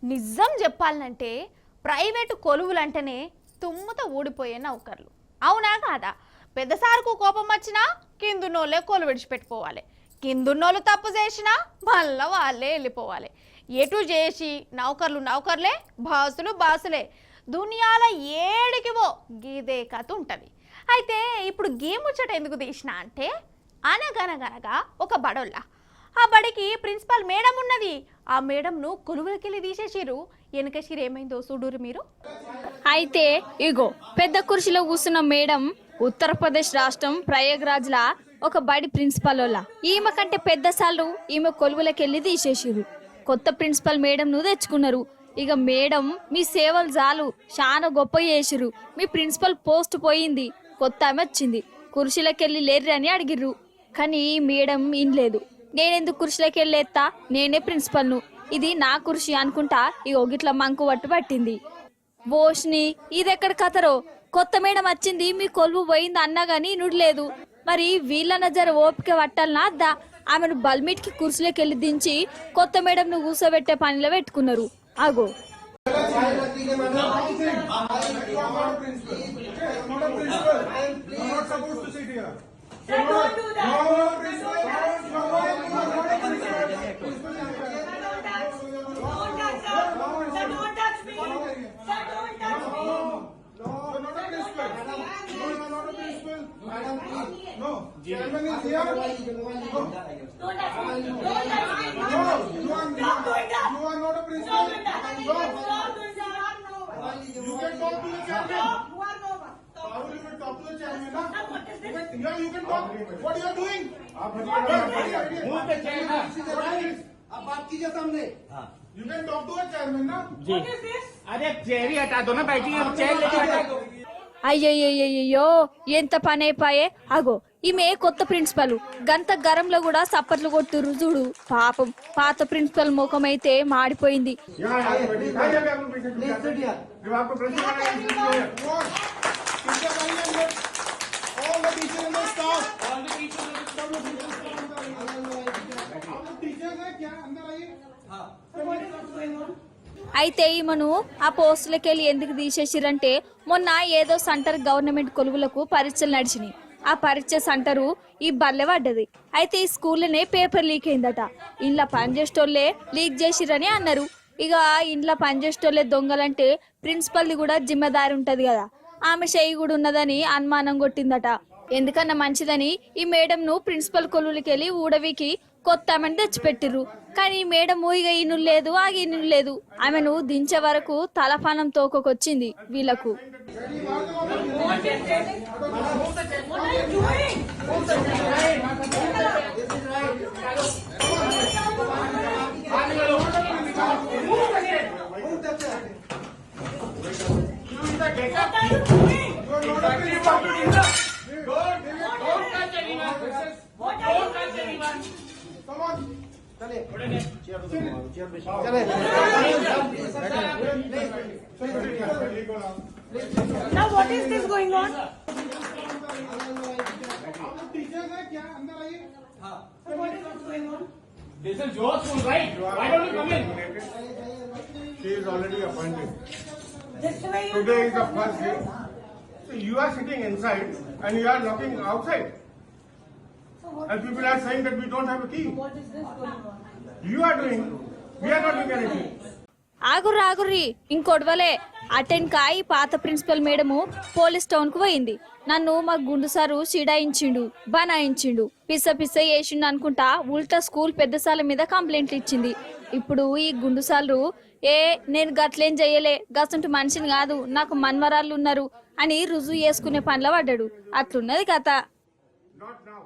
నిజం చెప్పాలంటే ప్రైవేటు కొలువులంటేనే తుమ్ముతో ఊడిపోయే నౌకర్లు. అవునా కాదా? పెద్ద సార్కు కోపం వచ్చినా కిందున్నోళ్ళే కొలు విడిచిపెట్టుకోవాలి. కిందున్నోళ్ళు తప్పు చేసినా మళ్ళా వాళ్ళే వెళ్ళిపోవాలి. ఎటు చేసి నౌకర్లే, బాసులు బాసులే. దునియాల ఏడికివో గీదే కథ ఉంటుంది. అయితే ఇప్పుడు గీ ముచ్చట ఎందుకు తీసిన అంటే, అనగనగనగా ఒక బడోళ్ళ ఆ బడికి ప్రిన్సిపల్ మేడం ఉన్నది. ఆ మేడంను కొలువులకెళ్ళి తీసేసిరు. వెనకసిరు ఏమైందో చూడురు మీరు. అయితే ఇగో పెద్ద కుర్చీలో కూర్చున్న మేడం ఉత్తరప్రదేశ్ రాష్ట్రం ప్రయాగ్రాజ్లా ఒక బడి ప్రిన్సిపల్ వల్ల ఈమె కంటే పెద్ద సార్లు ఈమె కొలువులకెళ్ళి తీసేసిరు. కొత్త ప్రిన్సిపల్ మేడంను తెచ్చుకున్నారు. ఇక మేడం మీ సేవలు చాలు, చాలా గొప్ప చేసిరు, మీ ప్రిన్సిపల్ పోస్ట్ పోయింది, కొత్త ఆమె వచ్చింది, కుర్చీలకెళ్ళి లేర్రి అని అడిగిర్రు. కానీ మేడం ఇన్లేదు. నేనెందుకు కుర్చీలకెళ్ళి ఎత్తా, నేనే ప్రిన్సిపల్ను, ఇది నా కుర్చీ అనుకుంటా ఇగో గిట్ల మంకు పట్టింది. బోష్ని ఇదెక్కడ కథరో, కొత్త మేడం వచ్చింది, మీ కొలువు పోయింది అన్నా గానీ నుడిలేదు. మరి వీళ్ళన్న జర ఓపిక పట్టాలనా అద్దా? ఆమెను బల్మిట్కి కుర్చీలోకెళ్ళి దించి కొత్త మేడంను కూర్చోబెట్టే పనిలో పెట్టుకున్నారు. ఆగో Chairman is here. Don't touch me. You are not a principal. You can talk to the chairman. How will you talk to the chairman? Yeah, you can talk. What you are doing? Move the chairman. आप बात कीजिए सामने. You can talk to the chairman, ना? What is this? अरे chair ही हटा दो ना, बैठी है चेयर लेके हटा दो. అయ్యయ్యో ఎంత పని అయిపోయే. అగో ఈమె కొత్త ప్రిన్సిపల్, గంత గరంలో కూడా సప్పట్లు కొట్టురు చూడు. పాపం పాత ప్రిన్సిపల్ ముఖం అయితే మాడిపోయింది. అయితే ఈమెను ఆ పోస్టులకెళ్ళి ఎందుకు తీసేసిరంటే, మొన్న ఏదో సెంటర్ గవర్నమెంట్ కొలువులకు పరీక్షలు నడిచినాయి. ఆ పరీక్ష సెంటరు ఈ బల్లె పడ్డది. అయితే ఈ స్కూల్లోనే పేపర్ లీక్ అయిందట. ఇంట్లో పనిచేసేటోళ్ళే లీక్ చేసిరని అన్నారు. ఇక ఇంట్లో పనిచేసేటోళ్ళే దొంగలంటే ప్రిన్సిపల్ది కూడా జిమ్మెదారి ఉంటది కదా, ఆమె చెయ్యి కూడా ఉన్నదని అనుమానం కొట్టిందట. ఎందుకన్నా మంచిదని ఈ మేడంను ప్రిన్సిపల్ కొలువులకెళ్ళి ఊడవికి కొత్త ఆమెను తెచ్చిపెట్టిర్రు. కానీ మేడం ఇక ఈను లేదు ఆగిను లేదు. ఆమెను దించే వరకు తలపానం తోకొచ్చింది వీళ్లకు. Now what is this going on? What is this going on? This is your school, right? Why don't you come in? She is already appointed. This way you Today is the first day. So you are sitting inside and you are knocking outside. And people are saying that we don't have a key. What is this going on? You are doing. We are not doing anything. ఆగుర్రి ఇంకొడవలే. Attend కాయి పాత principal madam police town కు పోయింది. నన్ను మా గుండు sir సిడాయించిండు, బనాయించిండు, పిస్స వేసిండు అనుకుంటా ఉల్టా స్కూల్ పెద్దసాల మీద కంప్లైంట్లు ఇచ్చింది. ఇప్పుడు ఈ గుండు సార్లు నేను గట్లేం చెయ్యలే, గసంటు మనిషిని కాదు, నాకు మన్మరాళ్ళు ఉన్నారు అని రుజువు చేసుకునే పనిలో పడ్డాడు. అట్లున్నది కథ. Not now.